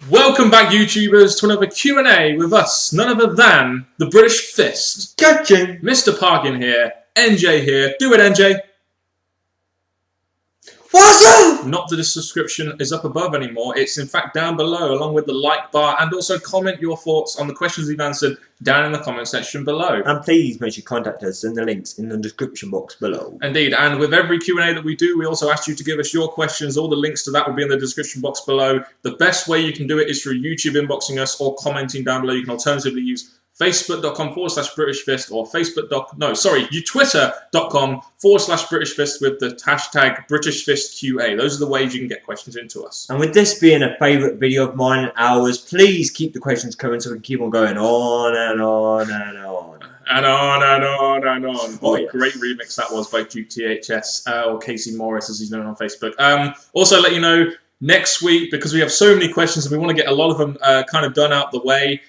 Welcome back, YouTubers, to another Q&A with us, none other than the British Fist. Gotcha. Mr. Parkin here, NJ here. Do it, NJ. What's up? Not that the subscription is up above anymore. It's in fact down below, along with the like bar, and also comment your thoughts on the questions we've answered down in the comment section below. And please make sure you contact us in the links in the description box below. Indeed, and with every Q&A that we do, we also ask you to give us your questions. All the links to that will be in the description box below. The best way you can do it is through YouTube inboxing us or commenting down below. You can alternatively use facebook.com/BritishFist or twitter.com/BritishFist with the hashtag BritishFistQA. Those are the ways you can get questions into us. And with this being a favourite video of mine and ours, please keep the questions coming so we can keep on going on and on and on. And on and on and on. What yes. a great remix that was by Duke THS, or Casey Morris as he's known on Facebook. Also let you know, next week, because we have so many questions and we want to get a lot of them kind of done out the way,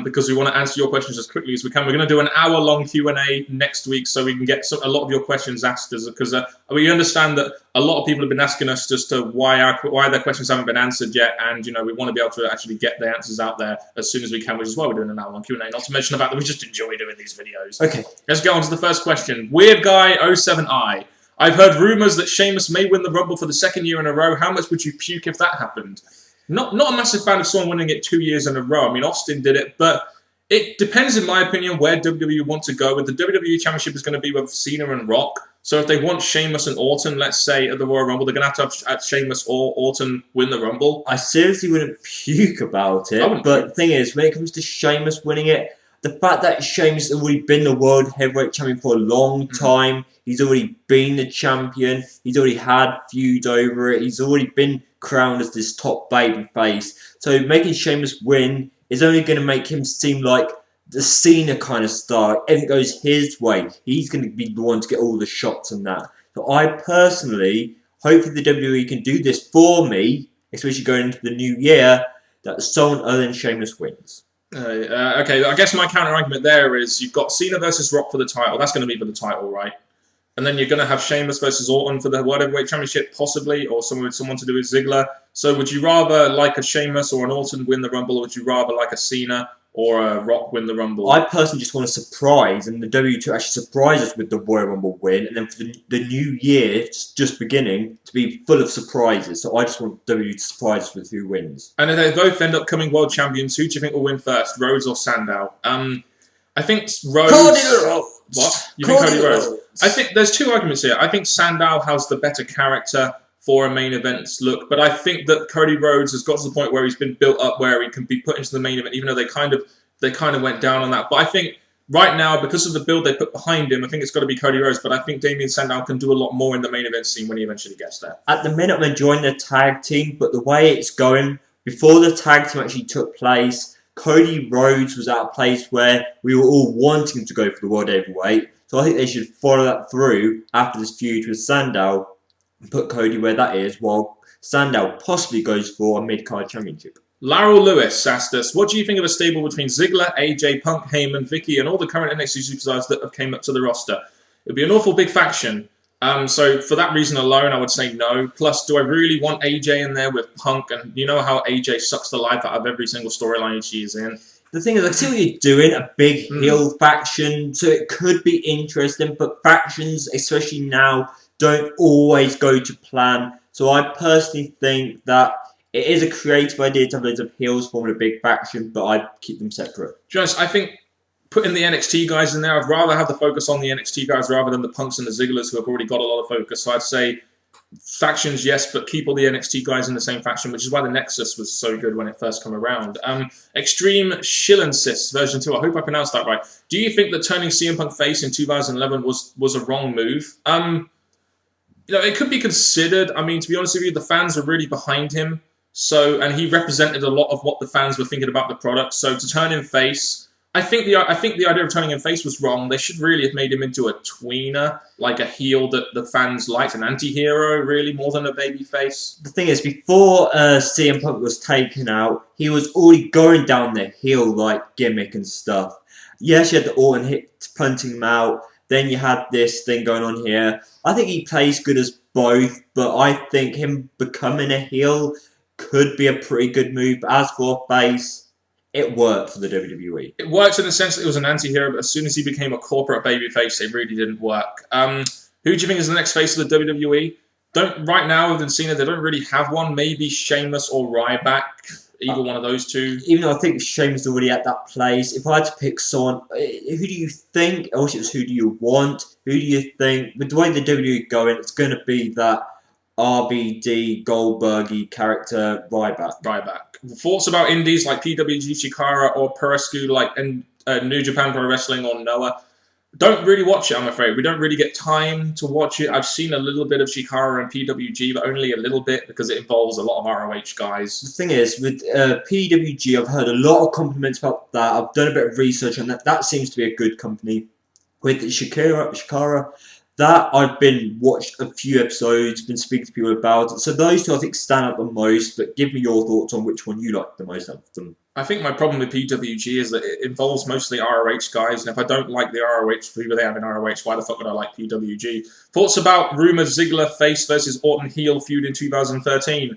because we want to answer your questions as quickly as we can. We're going to do an hour-long Q&A next week so we can get a lot of your questions asked, because we understand that a lot of people have been asking us just to why their questions haven't been answered yet, and we want to be able to actually get the answers out there as soon as we can, which is why we're doing an hour-long Q&A. Not to mention the fact that we just enjoy doing these videos. Okay. Let's go on to the first question. Weird Guy 07i. I've heard rumours that Sheamus may win the Rumble for the second year in a row. How much would you puke if that happened? Not a massive fan of someone winning it 2 years in a row. I mean, Austin did it, but it depends, in my opinion, where WWE want to go. With the WWE Championship is going to be with Cena and Rock. So if they want Sheamus and Orton, let's say, at the Royal Rumble, they're going to have Sheamus or Orton win the Rumble. I seriously wouldn't puke about it, but the thing is, when it comes to Sheamus winning it, the fact that Sheamus has already been the World Heavyweight Champion for a long time, he's already been the champion, he's already had feuds over it, he's already been crowned as this top baby face. So making Sheamus win is only going to make him seem like the Cena kind of star. Everything goes his way. He's going to be the one to get all the shots and that. So I personally, hopefully the WWE can do this for me, especially going into the new year, that someone other than Sheamus wins. Okay, I guess my counter-argument there is you've got Cena versus Rock for the title. That's going to be for the title, right? And then you're going to have Sheamus versus Orton for the World Heavyweight Championship, possibly, or someone to do with Ziggler. So would you rather like a Sheamus or an Orton win the Rumble, or would you rather like a Cena or a Rock win the Rumble? I personally just want a surprise, and the WWE to actually surprise us with the Royal Rumble win, and then for the new year, just beginning, to be full of surprises. So I just want WWE to surprise us with who wins. And if they both end up coming world champions, who do you think will win first, Rhodes or Sandow? I think Rhodes... Cody Rhodes! What? You think Cody Rhodes? I think there's two arguments here. I think Sandow has the better character for a main event look, but I think that Cody Rhodes has got to the point where he's been built up where he can be put into the main event, even though they kind of went down on that. But I think right now, because of the build they put behind him, I think it's got to be Cody Rhodes, but I think Damien Sandow can do a lot more in the main event scene when he eventually gets there. At the minute, I'm enjoying the tag team, but the way it's going, before the tag team actually took place, Cody Rhodes was at a place where we were all wanting him to go for the World Heavyweight. So I think they should follow that through after this feud with Sandow and put Cody where that is, while Sandow possibly goes for a mid-card championship. Laryl Lewis asked us, what do you think of a stable between Ziggler, AJ, Punk, Heyman, Vicky, and all the current NXT superstars that have came up to the roster? It would be an awful big faction. So for that reason alone, I would say no. Plus, do I really want AJ in there with Punk? And you know how AJ sucks the life out of every single storyline she is in. The thing is, I see what you're doing, a big heel faction, so it could be interesting, but factions, especially now, don't always go to plan. So I personally think that it is a creative idea to have loads of heels forming a big faction, but I'd keep them separate. To be honest, I think putting the NXT guys in there, I'd rather have the focus on the NXT guys rather than the Punks and the Zigglers who have already got a lot of focus. So I'd say factions, yes, but keep all the NXT guys in the same faction, which is why the Nexus was so good when it first came around. Extreme Shillensis version 2, I hope I pronounced that right. Do you think that turning CM Punk face in 2011 was a wrong move? It could be considered. I mean, to be honest with you, the fans were really behind him. So, and he represented a lot of what the fans were thinking about the product. So to turn him face, I think the idea of turning him face was wrong. They should really have made him into a tweener, like a heel that the fans liked, an anti-hero, really, more than a baby face. The thing is, before CM Punk was taken out, he was already going down the heel-like gimmick and stuff. Yes, you had the Orton hit punting him out. Then you had this thing going on here. I think he plays good as both, but I think him becoming a heel could be a pretty good move. But as for face, it worked for the WWE. It worked in the sense that it was an anti-hero, but as soon as he became a corporate babyface, it really didn't work. Who do you think is the next face of the WWE? Right now, with Cena, they don't really have one. Maybe Sheamus or Ryback, either one of those two. Even though I think Sheamus is already at that place, if I had to pick someone, who do you think? I wish it was who do you want? Who do you think? With the way the WWE are going, it's going to be that RBD Goldberg-y character Ryback. Thoughts about indies like PWG Chikara or Perescu like New Japan Pro Wrestling or Noah? Don't really watch it, I'm afraid. We don't really get time to watch it. I've seen a little bit of Chikara and PWG, but only a little bit because it involves a lot of ROH guys. The thing is, with PWG, I've heard a lot of compliments about that. I've done a bit of research on that. That seems to be a good company. With Chikara, that I've been watched a few episodes, been speaking to people about it. So those two I think stand out the most, but give me your thoughts on which one you like the most out of them. I think my problem with PWG is that it involves mostly ROH guys, and if I don't like the ROH people they have in ROH, why the fuck would I like PWG? Thoughts about rumored Ziggler face versus Orton heel feud in 2013?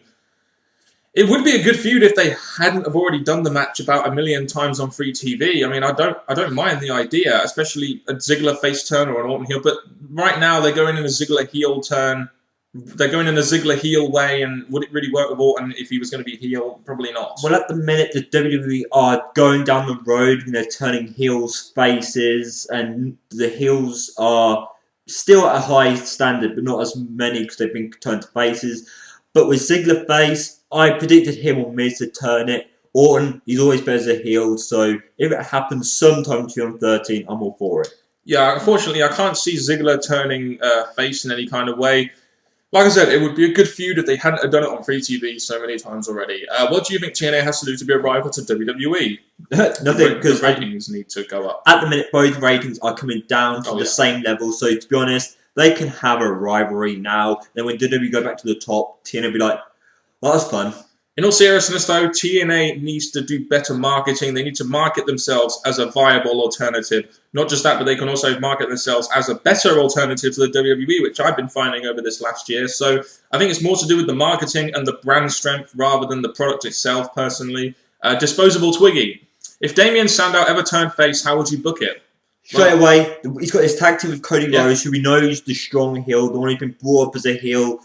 It would be a good feud if they hadn't have already done the match about 1 million times on free TV. I mean, I don't mind the idea, especially a Ziggler face turn or an Orton heel, but right now they're going in a Ziggler heel turn. They're going in a Ziggler heel way, and would it really work with Orton if he was going to be heel? Probably not. Well, at the minute, the WWE are going down the road, and they're turning heels faces, and the heels are still at a high standard, but not as many because they've been turned to faces. But with Ziggler face, I predicted him or Miz to turn it. Orton, he's always better as a heel, so if it happens sometime in 2013, I'm all for it. Yeah, unfortunately, I can't see Ziggler turning face in any kind of way. Like I said, it would be a good feud if they hadn't done it on free TV so many times already. What do you think TNA has to do to be a rival to WWE? Nothing, because ratings need to go up. At the minute, both ratings are coming down to the same level. So to be honest, they can have a rivalry now. Then when WWE go back to the top, TNA will be like, well, that was fun. In all seriousness, though, TNA needs to do better marketing. They need to market themselves as a viable alternative. Not just that, but they can also market themselves as a better alternative to the WWE, which I've been finding over this last year. So I think it's more to do with the marketing and the brand strength rather than the product itself, personally. Disposable Twiggy. If Damien Sandow ever turned face, how would you book it? Straight away, he's got his tag team with Cody Rhodes, who we know is the strong heel, the one who's been brought up as a heel,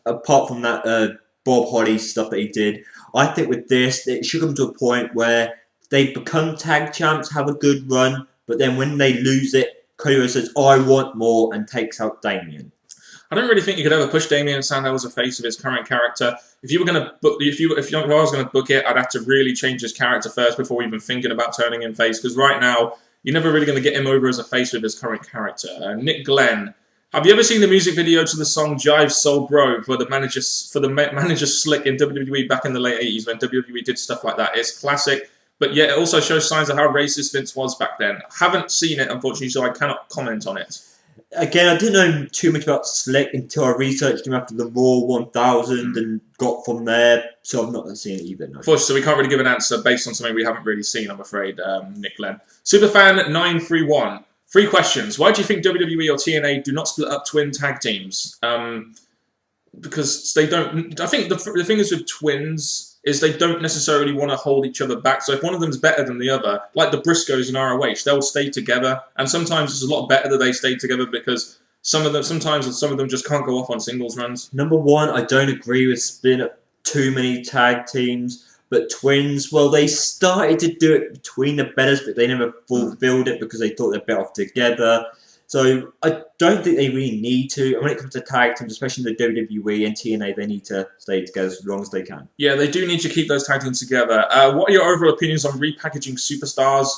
apart from that Bob Holly stuff that he did. I think with this, it should come to a point where they become tag champs, have a good run, but then when they lose it, Cody Rhodes says, I want more, and takes out Damien. I don't really think you could ever push Damien Sandow as a face of his current character. If you were going to book, if I was going to book it, I'd have to really change his character first before even thinking about turning him face, because right now, you're never really going to get him over as a face with his current character. Nick Glenn. Have you ever seen the music video to the song Jive Soul Bro for the manager Slick in WWE back in the late 80s when WWE did stuff like that? It's classic, but yet it also shows signs of how racist Vince was back then. Haven't seen it, unfortunately, so I cannot comment on it. Again, I didn't know too much about Slick until I researched him after the Raw 1000 and got from there, so I've not seen it either. No. Unfortunately, so we can't really give an answer based on something we haven't really seen, I'm afraid, Nick Glenn. Superfan931. 3 questions. Why do you think WWE or TNA do not split up twin tag teams? Because they don't... I think the thing is with twins is they don't necessarily want to hold each other back. So if one of them's better than the other, like the Briscoes in ROH, they'll stay together. And sometimes it's a lot better that they stay together because sometimes some of them just can't go off on singles runs. Number one, I don't agree with splitting up too many tag teams. But twins, well, they started to do it between the betters, but they never fulfilled it because they thought they're better off together. So I don't think they really need to. And when it comes to tag teams, especially the WWE and TNA, they need to stay together as long as they can. Yeah, they do need to keep those tag teams together. What are your overall opinions on repackaging superstars?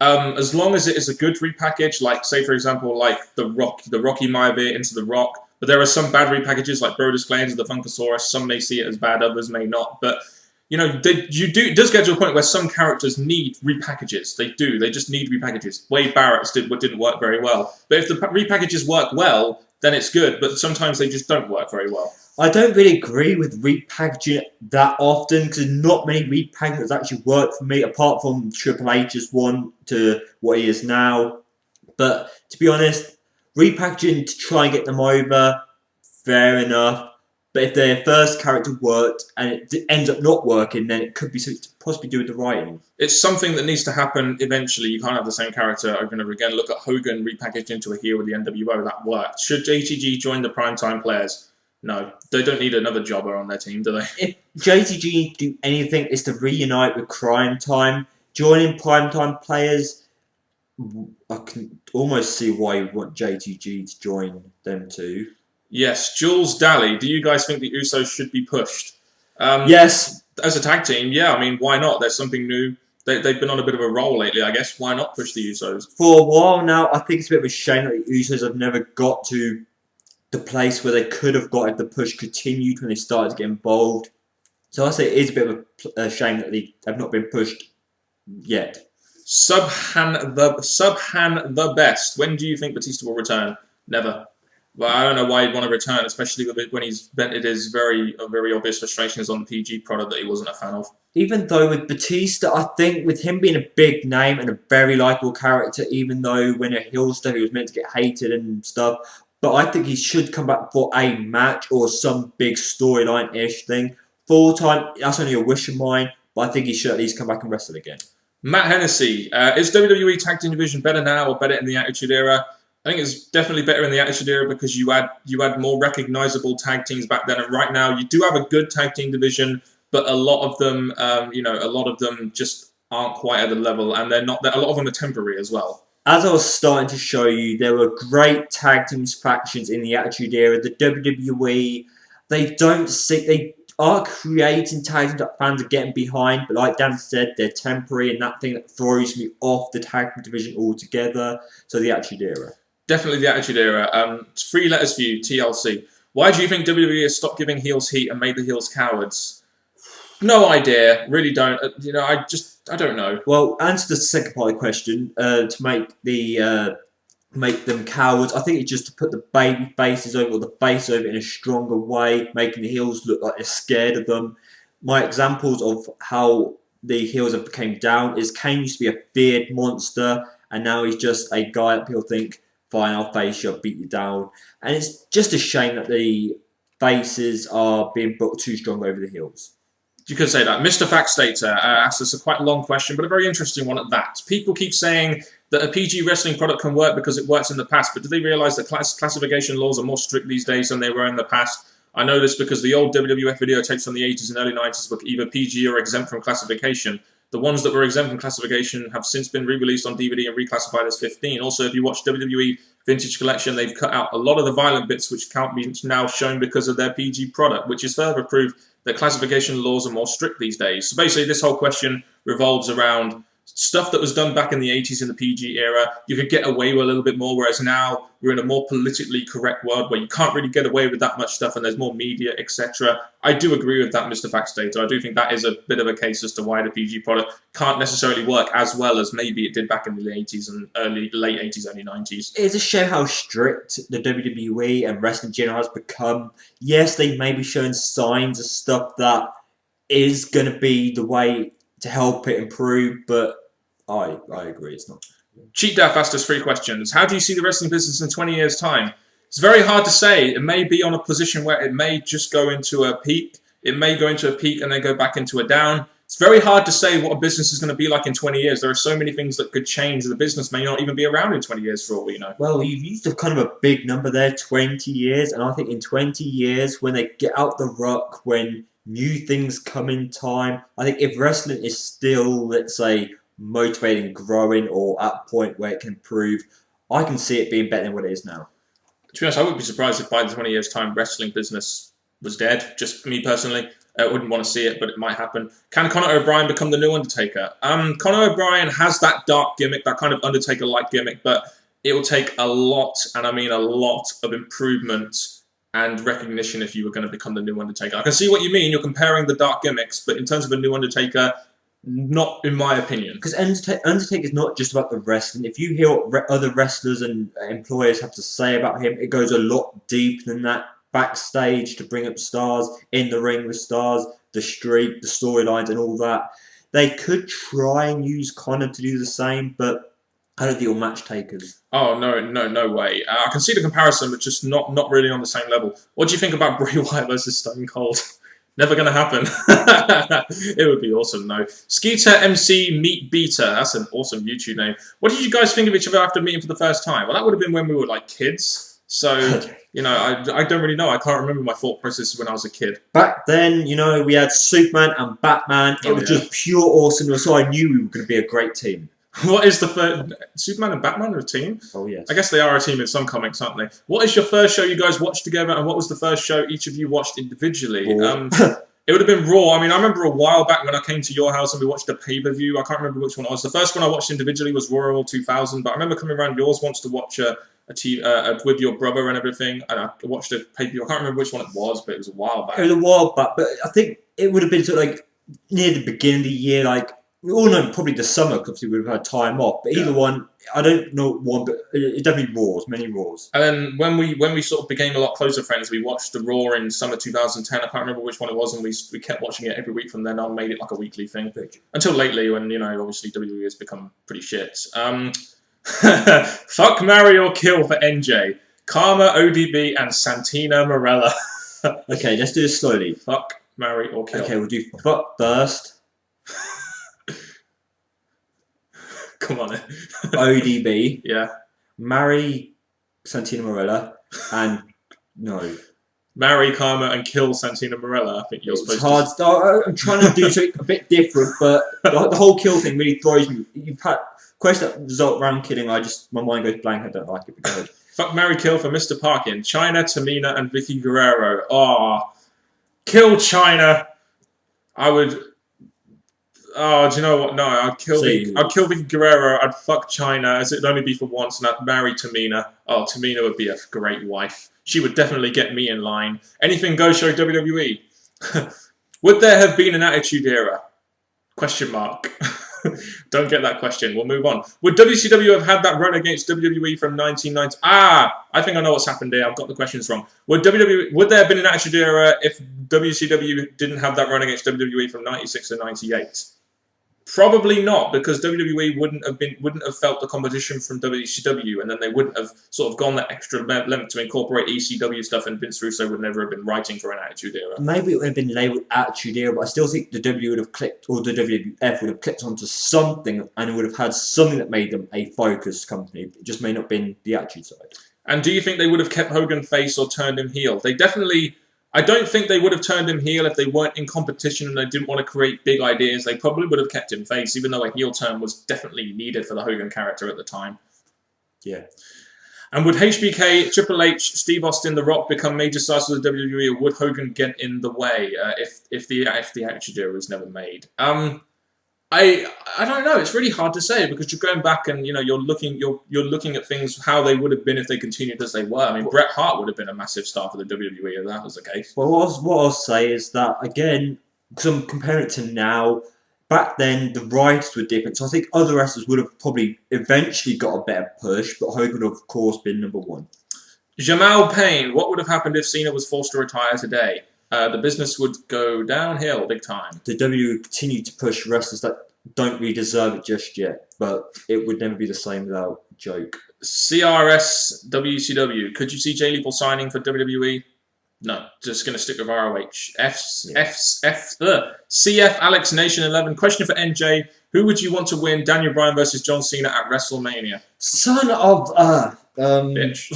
As long as it is a good repackage, like, say, for example, like the Rocky Maivia into The Rock. But there are some bad repackages, like Brodus Clay into the Funkasaurus. Some may see it as bad, others may not. But you know, it does get to a point where some characters need repackages. They do. They just need repackages. Wade Barrett's didn't work very well. But if the repackages work well, then it's good. But sometimes they just don't work very well. I don't really agree with repackaging that often because not many repackages actually work for me, apart from Triple H's one to what he is now. But to be honest, repackaging to try and get them over, fair enough. But if their first character worked and it ends up not working, then it could be something to possibly do with the writing. It's something that needs to happen eventually. You can't have the same character over and over again. Look at Hogan repackaged into a heel with the NWO. That worked. Should JTG join the primetime players? No. They don't need another jobber on their team, do they? If JTG do anything, it's to reunite with Crime Time. Joining primetime players, I can almost see why you want JTG to join them too. Yes. Jules Daly, do you guys think the Usos should be pushed? Yes. As a tag team, yeah. I mean, why not? There's something new. They've been on a bit of a roll lately, I guess. Why not push the Usos? For a while now, I think it's a bit of a shame that the Usos have never got to the place where they could have got if the push continued when they started to get involved. So I say it is a bit of a shame that they have not been pushed yet. Subhan the best. When do you think Batista will return? Never. Well, I don't know why he'd want to return, especially when he's vented his very obvious frustrations on the PG product that he wasn't a fan of. Even though with Batista, I think with him being a big name and a very likeable character, even though when a heel stuff he was meant to get hated and stuff, but I think he should come back for a match or some big storyline-ish thing. Full time, that's only a wish of mine, but I think he should at least come back and wrestle again. Matt Hennessy, is WWE Tag Team Division better now or better in the Attitude Era? I think it's definitely better in the Attitude Era because you had more recognisable tag teams back then, and right now you do have a good tag team division, but a lot of them, just aren't quite at the level, and they're not. A lot of them are temporary as well. As I was starting to show you, there were great tag teams factions in the Attitude Era. The WWE, they are creating tag teams that fans are getting behind, but like Dan said, they're temporary, and that thing that throws me off the tag team division altogether. So the Attitude Era. Definitely the Attitude Era. 3 letters for you, TLC. Why do you think WWE has stopped giving heels heat and made the heels cowards? No idea. Really don't. I don't know. Well, answer the second part of the question. To make them cowards, I think it's just to put the baby faces over, or the face over in a stronger way, making the heels look like they're scared of them. My examples of how the heels have become down is Kane used to be a feared monster, and now he's just a guy that people think, fine, I'll face you, I'll beat you down. And it's just a shame that the faces are being booked too strong over the heels. You could say that. Mr. Factstater asked us a quite long question, but a very interesting one at that. People keep saying that a PG wrestling product can work because it works in the past, but do they realise that classification laws are more strict these days than they were in the past? I know this because the old WWF videotapes from the 80s and early 90s were either PG or exempt from classification. The ones that were exempt from classification have since been re-released on DVD and reclassified as 15. Also, if you watch WWE Vintage Collection, they've cut out a lot of the violent bits which can't be now shown because of their PG product, which is further proof that classification laws are more strict these days. So basically, this whole question revolves around stuff that was done back in the 80s in the PG era. You could get away with a little bit more, whereas now we're in a more politically correct world where you can't really get away with that much stuff and there's more media, etc. I do agree with that, Mr. Factstater. I do think that is a bit of a case as to why the PG product can't necessarily work as well as maybe it did back in the 80s and late 80s, early 90s. It's a shame how strict the WWE and wrestling general has become. Yes, they may be showing signs of stuff that is going to be the way to help it improve, but I agree, it's not. Cheat Daff asked us 3 questions. How do you see the wrestling business in 20 years' time? It's very hard to say. It may be on a position where it may just go into a peak. It may go into a peak and then go back into a down. It's very hard to say what a business is going to be like in 20 years. There are so many things that could change. The business may not even be around in 20 years for all we know. Well, you've used a kind of a big number there, 20 years. And I think in 20 years, when they get out the ruck, when new things come in time, I think if wrestling is still, let's say, motivating, growing, or at a point where it can improve, I can see it being better than what it is now. To be honest, I wouldn't be surprised if by the 20 years' time, wrestling business was dead. Just me personally. I wouldn't want to see it, but it might happen. Can Conor O'Brien become the new Undertaker? Conor O'Brien has that dark gimmick, that kind of Undertaker-like gimmick, but it will take a lot, and I mean a lot, of improvement and recognition if you were going to become the new Undertaker. I can see what you mean. You're comparing the dark gimmicks, but in terms of a new Undertaker, not in my opinion. Because Undertaker is not just about the wrestling. If you hear what other wrestlers and employers have to say about him, it goes a lot deeper than that. Backstage to bring up stars, in the ring with stars, the streak, the storylines and all that. They could try and use Conor to do the same, but Out of the all match takers. Oh no way! I can see the comparison, but just not really on the same level. What do you think about Bray Wyatt versus Stone Cold? Never gonna happen. It would be awesome, though. Skeeter MC Meat Beater. That's an awesome YouTube name. What did you guys think of each other after meeting for the first time? Well, that would have been when we were like kids. So, you know, I don't really know. I can't remember my thought process when I was a kid. Back then, you know, we had Superman and Batman. It was just pure awesome. So I knew we were going to be a great team. What is the first... Superman and Batman are a team? Oh, yes. I guess they are a team in some comics, aren't they? What is your first show you guys watched together, and what was the first show each of you watched individually? It would have been Raw. I mean, I remember a while back when I came to your house and we watched a pay-per-view. I can't remember which one it was. The first one I watched individually was Royal 2000, but I remember coming around yours once to watch with your brother and everything, and I watched a pay-per-view. I can't remember which one it was, but it was a while back. It was a while back, but I think it would have been sort of like near the beginning of the year, like... We all know probably the summer because we would have had time off. But either one, I don't know one, but it definitely Raws, many Raws. And then when we sort of became a lot closer friends, we watched the Raw in summer 2010. I can't remember which one it was, and we kept watching it every week from then on. Made it like a weekly thing until lately, when obviously WWE has become pretty shit. Fuck, marry or kill for NJ, Karma, ODB, and Santina Morella. Okay, let's do this slowly. Fuck, marry or kill. Okay, we'll do fuck first. Come on. ODB. Yeah. Marry Santina Morella. And no. Marry Karma and kill Santina Morella. I think you're supposed to. It's hard. I'm trying to do something a bit different, but the whole kill thing really throws me. You've had question that result round killing. My mind goes blank. I don't like it. But fuck, marry, kill for Mr. Parkin. China, Tamina, and Vicky Guerrero. Kill China. I would. Oh, do you know what? No, I'd kill Vicky Guerrero. I'd fuck China, as it'd only be for once, and I'd marry Tamina. Oh, Tamina would be a great wife. She would definitely get me in line. Anything goes, show WWE. Would there have been an Attitude Era? Question mark. Don't get that question. We'll move on. Would WCW have had that run against WWE from 1990? I think I know what's happened here. I've got the questions wrong. Would there have been an Attitude Era if WCW didn't have that run against WWE from 96 to 98? Probably not, because WWE wouldn't have felt the competition from WCW, and then they wouldn't have sort of gone that extra length to incorporate ECW stuff, and Vince Russo would never have been writing for an Attitude Era. Maybe it would have been labelled Attitude Era, but I still think the W would have clicked, or the WWF would have clicked onto something, and it would have had something that made them a focused company. It just may not have been the Attitude side. And do you think they would have kept Hogan face or turned him heel? They definitely... I don't think they would have turned him heel if they weren't in competition and they didn't want to create big ideas. They probably would have kept him face, even though a heel turn was definitely needed for the Hogan character at the time. Yeah. And would HBK, Triple H, Steve Austin, The Rock become major stars for the WWE, or would Hogan get in the way if the Attitude Era was never made? I don't know. It's really hard to say, because you're going back and you're looking at things how they would have been if they continued as they were. I mean, Bret Hart would have been a massive star for the WWE if that was the case. Well, what I'll say is that, again, because I'm comparing it to now, back then the writers were different. So I think other wrestlers would have probably eventually got a better push, but Hogan would have, of course, been number one. Jamal Payne, what would have happened if Cena was forced to retire today? The business would go downhill big time. The WWE would continue to push wrestlers that don't really deserve it just yet, but it would never be the same without joke. CRS WCW. Could you see Jay Lethal signing for WWE? No, just going to stick with ROH. CF Alex Nation 11. Question for NJ. Who would you want to win Daniel Bryan versus John Cena at WrestleMania? Son of bitch.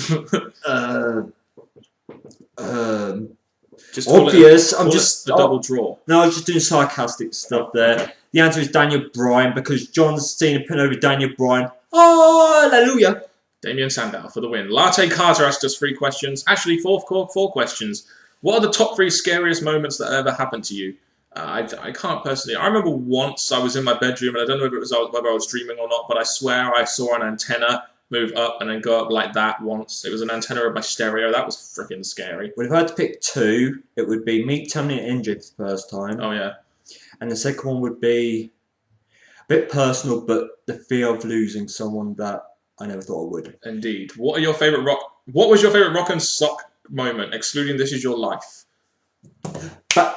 Just obvious. I'm just the double draw. No, I was just doing sarcastic stuff there. The answer is Daniel Bryan, because John Cena put over Daniel Bryan. Oh, hallelujah. Damien Sandow for the win. Latte Carter asked us 3 questions. Actually, 4 questions. What are the top 3 scariest moments that ever happened to you? I can't personally. I remember once I was in my bedroom, and I don't know whether I was dreaming or not, but I swear I saw an antenna move up and then go up like that once. It was an antenna of my stereo. That was freaking scary. Well, if I had to pick 2, it would be me turning injured for the first time. Oh, yeah. And the second one would be a bit personal, but the fear of losing someone that I never thought I would. Indeed. What was your favourite rock and sock moment, excluding This Is Your Life? No,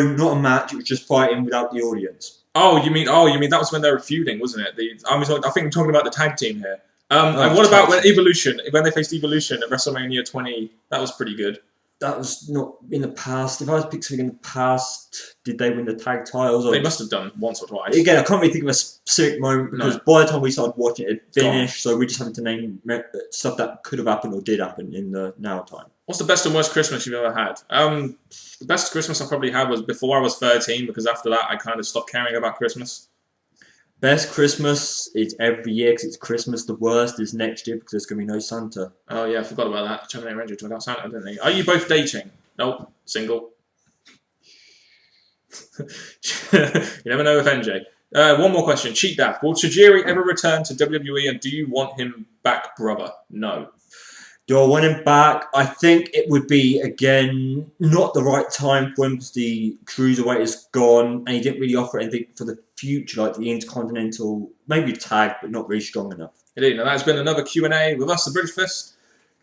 not a match. It was just fighting without the audience. Oh, you mean that was when they were feuding, wasn't it? I think I'm talking about the tag team here. And what about when they faced Evolution at WrestleMania 20? That was pretty good. That was not in the past. If I was to pick something in the past, did they win the tag titles? They must have done once or twice. Again, I can't really think of a specific moment because by the time we started watching it finished, so we're just having to name stuff that could have happened or did happen in the now time. What's the best and worst Christmas you've ever had? The best Christmas I probably had was before I was 13, because after that I kind of stopped caring about Christmas. Best Christmas is every year because it's Christmas. The worst is next year because there's going to be no Santa. Oh yeah, I forgot about that. Terminator Ranger took out Santa, didn't they? Are you both dating? Nope. Single. You never know with NJ. One more question. Cheat Daft. Will Tajiri ever return to WWE, and do you want him back, brother? No. Do I want him back? I think it would be, again, not the right time for him because the Cruiserweight is gone and he didn't really offer anything for the future, like the Intercontinental, maybe tag, but not really strong enough. Indeed, and that's been another Q&A with us, the British Fist.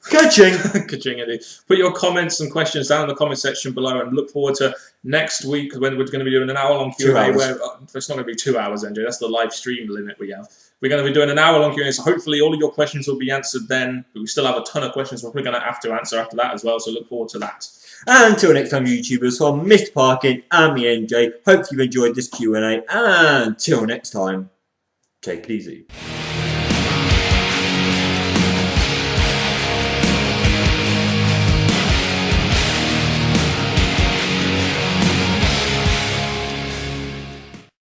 Ka-ching! Ka-ching, indeed. Put your comments and questions down in the comment section below, and look forward to next week when we're going to be doing an hour-long Q&A. Where it's not going to be 2 hours, NJ. That's the live stream limit we have. We're going to be doing an hour-long Q&A, so hopefully all of your questions will be answered then. But we still have a ton of questions we're going to have to answer after that as well, so look forward to that. And until next time, YouTubers, from Mr. Parkin and me, NJ, hope you've enjoyed this Q&A. And until next time, take it easy.